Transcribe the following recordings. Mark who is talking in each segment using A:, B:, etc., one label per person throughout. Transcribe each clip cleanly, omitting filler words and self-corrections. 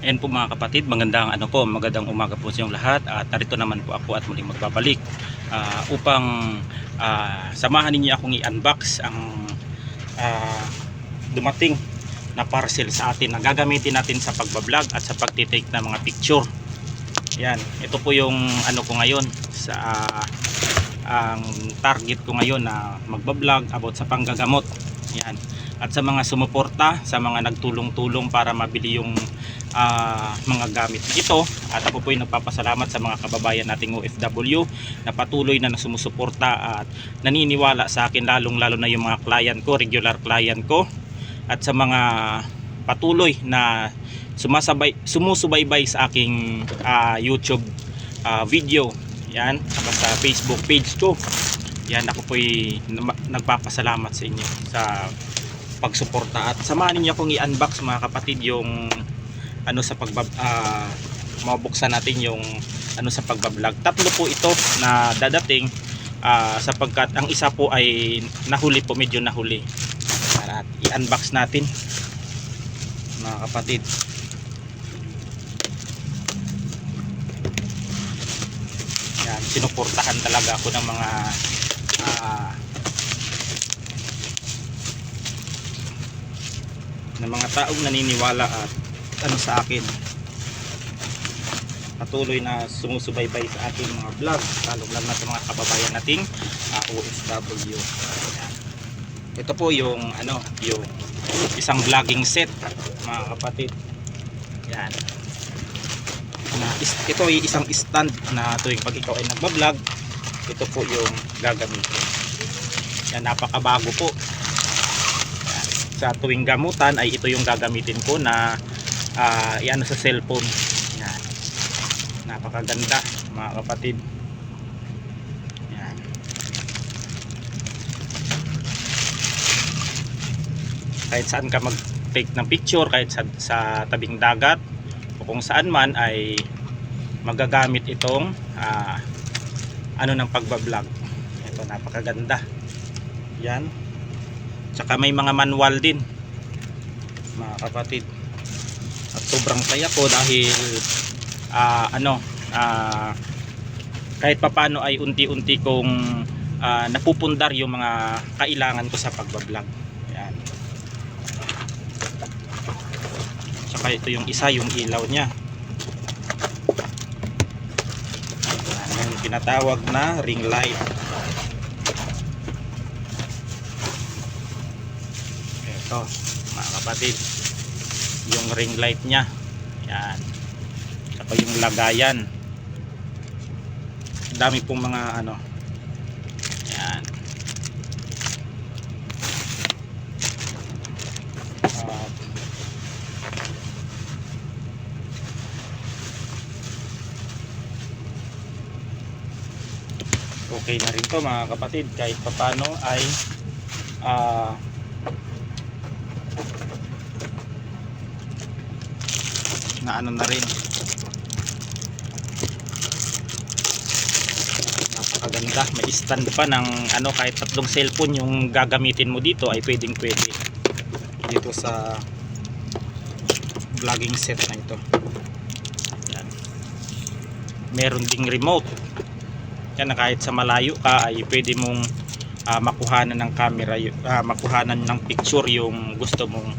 A: Ayan po mga kapatid, magandang umaga po sa inyong lahat at narito naman po ako at muling magbabalik upang samahan ninyo akong i-unbox ang dumating na parcel sa atin na gagamitin natin sa pagbablog at sa pagtitake ng mga picture. Yan, ito po yung ano ko ngayon sa ang target ko ngayon na magbablog about sa panggagamot. Yan. At sa mga sumuporta, sa mga nagtulong-tulong para mabili yung mga gamit ito, at ako po ay nagpapasalamat sa mga kababayan nating OFW na patuloy na sumusuporta at naniniwala sa akin, lalong-lalo na yung mga client ko, regular client ko, at sa mga patuloy na sumusubaybay sa aking YouTube video. Yan, sa Facebook page ko. Yan, ako po ay nagpapasalamat sa inyo sa pagsuporta at samahan niyo akong i-unbox mga kapatid yung ano sa mabuksan natin yung ano sa pagbablog. Tatlo po ito na dadating sapagkat ang isa po ay nahuli po, medyo nahuli. At i-unbox natin mga kapatid. Yan, sinuportahan talaga ako ng mga taong naniniwala at ano sa akin, patuloy na sumusubaybay sa ating mga vlog, lalong-lalo na sa mga kababayan nating OFW. Yan. Ito po yung ano, yung isang vlogging set mga kapatid. Yan. Ito ay isang stand na tuwing pag ikaw ay nagbablog, ito po yung gagamitin. Yan, napakabago po. Yan. Sa tuwing gamutan ay ito yung gagamitin ko na iano sa cellphone. Yan. Napakaganda mga kapatid. Yan. Kahit saan ka mag-take ng picture, kahit sa tabing dagat o kung saan man ay magagamit itong ano ng pagbablog. Ito, napakaganda. Yan. Tsaka may mga manual din mga kapatid. At sobrang saya ko dahil kahit papano ay unti-unti kong napupundar yung mga kailangan ko sa pagbablog. Yan. Tsaka ito yung isa, yung ilaw nya. Yung tinatawag na ring light. Ito mga kapatid, yung ring light nya. Yan. Saka yung lagayan. Dami pong mga ano. Yan. Okay na rin to mga kapatid, kahit papano ay na ano na rin, napakaganda. May stand pa ng ano, kahit tatlong cellphone yung gagamitin mo dito ay pwedeng pwede dito sa vlogging set na ito. Yan. Meron ding remote. Yan, na kahit sa malayo ka ay pwede mong makuhanan ng camera, makuhanan ng picture yung gusto mong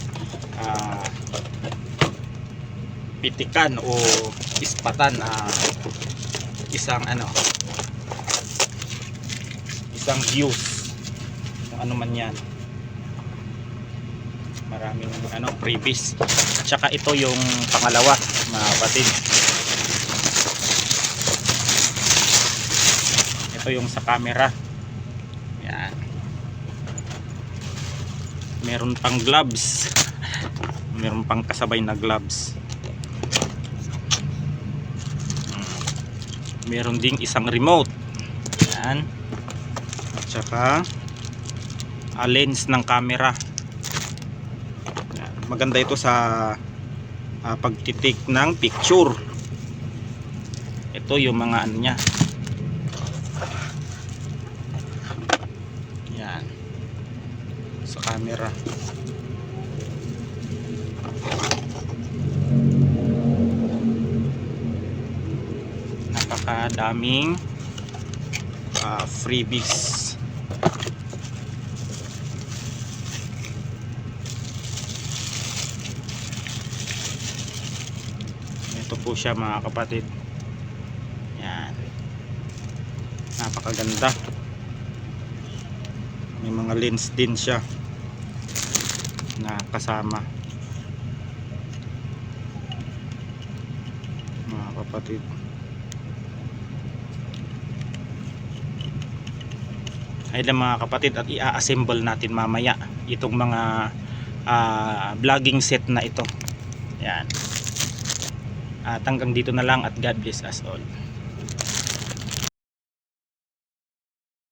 A: pitikan o ispatan, isang views kung ano man yan. Maraming freebies. At saka ito yung pangalawa mga kapatid. Ito yung sa camera. Yan. Meron pang gloves. Meron pang kasabay na gloves. Meron ding isang remote. Yan. At saka lens ng camera. Yan. Maganda ito sa pagtitik ng picture. Ito yung mga ano niya. Yan. Sa camera. napakadaming freebies. Ito po siya mga kapatid. Yan, napakaganda. May mga lens din siya na kasama mga kapatid. Ayun mga kapatid, at i-assemble natin mamaya itong mga vlogging set na ito. Yan. At hanggang dito na lang, at God bless us all.